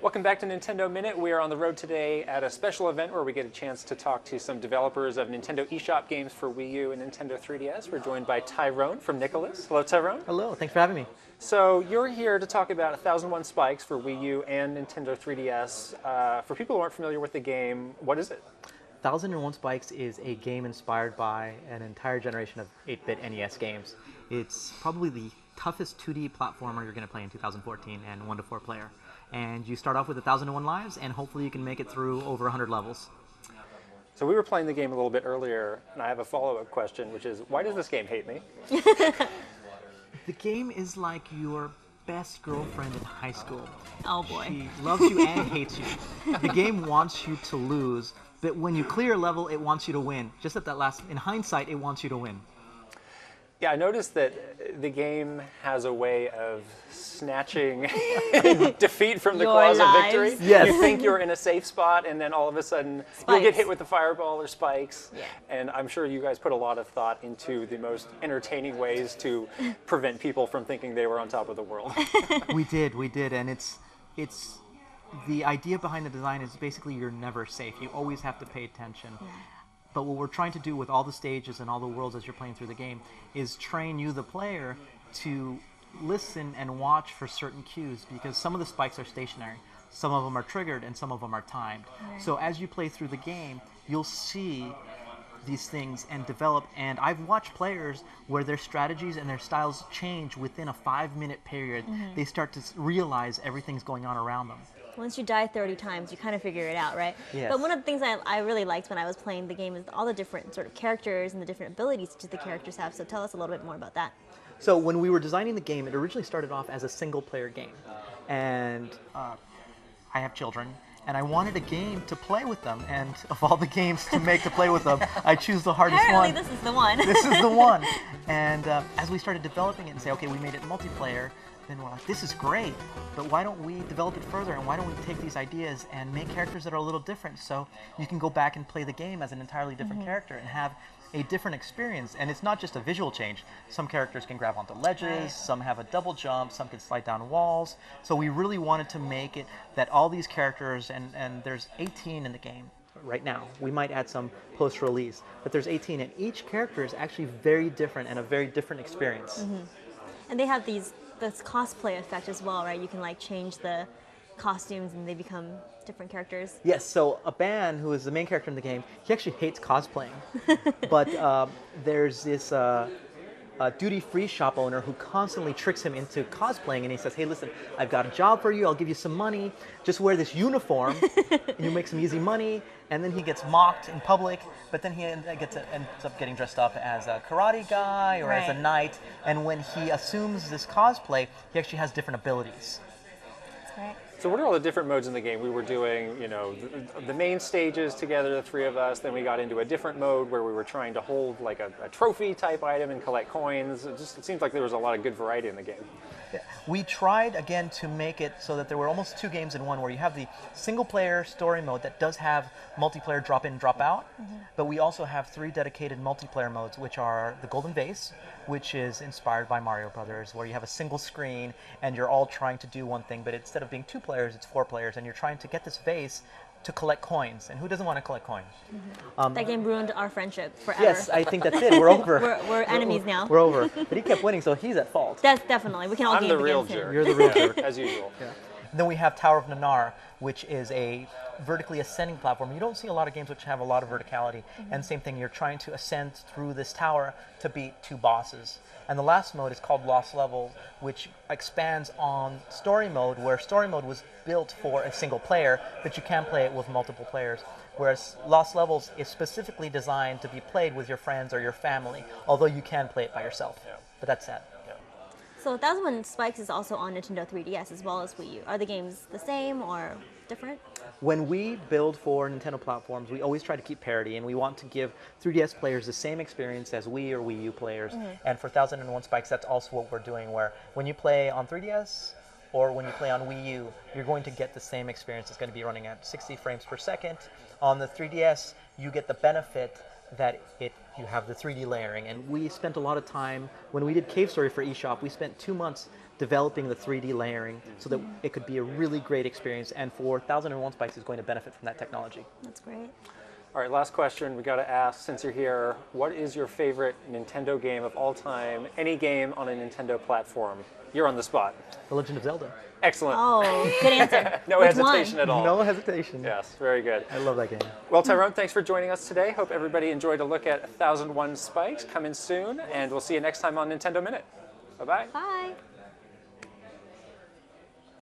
Welcome back to Nintendo Minute. We are on the road today at a special event where we get a chance to talk to some developers of Nintendo eShop games for Wii U and Nintendo 3DS. We're joined by Tyrone from Nicalis. Hello, Tyrone. Hello, thanks for having me. So you're here to talk about 1001 Spikes for Wii U and Nintendo 3DS. For people who aren't familiar with the game, what is it? 1001 Spikes is a game inspired by an entire generation of 8-bit NES games. It's probably the toughest 2D platformer you're going to play in 2014 and 1 to 4 player. And you start off with 1001 lives, and hopefully you can make it through over 100 levels. So we were playing the game a little bit earlier, and I have a follow-up question, which is, why does this game hate me? The game is like your best girlfriend in high school. Oh boy. She loves you and hates you. The game wants you to lose, but when you clear a level, it wants you to win. Just at that last, in hindsight, it wants you to win. Yeah, I noticed that the game has a way of snatching defeat from the Your claws of lives. victory. Yes. You think you're in a safe spot, and then all of a sudden you'll get hit with the fireball or spikes. Yeah. And I'm sure you guys put a lot of thought into the most entertaining ways to prevent people from thinking they were on top of the world. We did, and it's the idea behind the design is basically you're never safe. You always have to pay attention. Yeah. But what we're trying to do with all the stages and all the worlds as you're playing through the game is train you, the player, to listen and watch for certain cues, because some of the spikes are stationary, some of them are triggered, and some of them are timed. Right. So as you play through the game, you'll see these things and develop, and I've watched players where their strategies and their styles change within a 5-minute period. They start to realize everything's going on around them. Once you die 30 times, you kind of figure it out, right? Yes. But one of the things I really liked when I was playing the game is all the different sort of characters and the different abilities that the characters have. So tell us a little bit more about that. So when we were designing the game, it originally started off as a single-player game. And I have children, and I wanted a game to play with them. And of all the games to make to play with them, I choose the hardest Apparently one. this is the one. This is the one. And as we started developing it and say, okay, we made it multiplayer, then we're like, this is great, but why don't we develop it further, and why don't we take these ideas and make characters that are a little different, so you can go back and play the game as an entirely different character and have a different experience. And it's not just a visual change. Some characters can grab onto ledges, Right. some have a double jump, some can slide down walls. So we really wanted to make it that all these characters, and there's 18 in the game right now. We might add some post-release, but there's 18, and each character is actually very different and a very different experience. And they have this cosplay effect as well, right? You can like change the costumes and they become different characters. Yes, so Aban, who is the main character in the game, he actually hates cosplaying. But there's this duty-free shop owner who constantly tricks him into cosplaying, and he says, hey, listen, I've got a job for you, I'll give you some money, just wear this uniform, and you'll make some easy money. And then he gets mocked in public, but then he ends up getting dressed up as a karate guy or as a Right. knight, and when he assumes this cosplay, he actually has different abilities. That's right. So what are all the different modes in the game? We were doing, you know, the main stages together, the three of us. Then we got into a different mode where we were trying to hold like a trophy type item and collect coins. It seems like there was a lot of good variety in the game. We tried again to make it so that there were almost 2 games in one, where you have the single-player story mode that does have multiplayer drop-in, drop-out, but we also have 3 dedicated multiplayer modes, which are the Golden Vase, which is inspired by Mario Brothers, where you have a single screen and you're all trying to do one thing, but instead of being 2 players, it's 4 players, and you're trying to get this vase to collect coins. And who doesn't want to collect coins? That game ruined our friendship forever. Yes, I think that's it. We're over. We're enemies now. We're over. But he kept winning, so he's at fault. That's definitely. We can all I'm game the real against him. jerk. You're the real jerk. As usual. And then we have Tower of Nanar, which is a vertically ascending platform. You don't see a lot of games which have a lot of verticality. And same thing, you're trying to ascend through this tower to beat 2 bosses. And the last mode is called Lost Levels, which expands on story mode, where story mode was built for a single player, but you can play it with multiple players. Whereas Lost Levels is specifically designed to be played with your friends or your family, although you can play it by yourself. But that's sad. So 1001 Spikes is also on Nintendo 3DS as well as Wii U. Are the games the same or different? When we build for Nintendo platforms, we always try to keep parity, and we want to give 3DS players the same experience as Wii or Wii U players. And for 1001 Spikes, that's also what we're doing, where when you play on 3DS or when you play on Wii U, you're going to get the same experience. It's going to be running at 60 frames per second. On the 3DS, you get the benefit that you have the 3D layering. And we spent a lot of time, when we did Cave Story for eShop, we spent 2 months developing the 3D layering so that it could be a really great experience. And for 1001 Spikes is going to benefit from that technology. That's great. All right, last question we got to ask since you're here. What is your favorite Nintendo game of all time? Any game on a Nintendo platform? You're on the spot. The Legend of Zelda. Excellent. Oh, good answer. No Which hesitation one? at all. No hesitation. Yes, very good. I love that game. Well, Tyrone, thanks for joining us today. Hope everybody enjoyed a look at 1001 Spikes coming soon, and we'll see you next time on Nintendo Minute. Bye-bye. Bye.